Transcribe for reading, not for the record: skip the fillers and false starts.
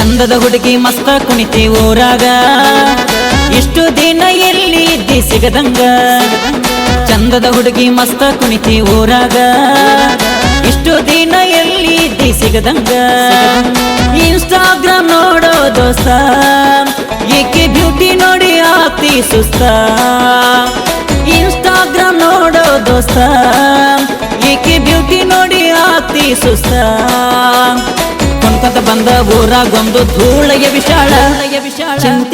ಚಂದದ ಹುಡುಗಿ ಮಸ್ತ ಕುಣಿತಿ ಊರಾಗ ಇಷ್ಟು ದಿನ ಎಲ್ಲಿ ಇದ್ದಿ ಸಿಗದಂಗ ಚಂದದ ಹುಡುಗಿ ಮಸ್ತ ಕುಣಿತಿ ಊರಾಗ ಇಷ್ಟು ದಿನ ಎಲ್ಲಿ ಇದ್ದಿ ಸಿಗದಂಗ ಇನ್ಸ್ಟಾಗ್ರಾಮ್ ನೋಡೋ ದೋಸ್ತ ಏಕೆ ಬ್ಯೂಟಿ ನೋಡಿ ಆಗ್ತಿ ಸುಸ್ತ ಇನ್ಸ್ಟಾಗ್ರಾಮ್ ನೋಡೋ ದೋಸ್ತ ಏಕೆ ಬ್ಯೂಟಿ ನೋಡಿ ಆಗ್ತಿ ಸುಸ್ತ ಕೊಂಡ್ಕೊಂತ ಬಂದ ಊರಾಗೊಂದು ಧೂಳಗೆ ವಿಶಾಲ ಚಿಂತೆ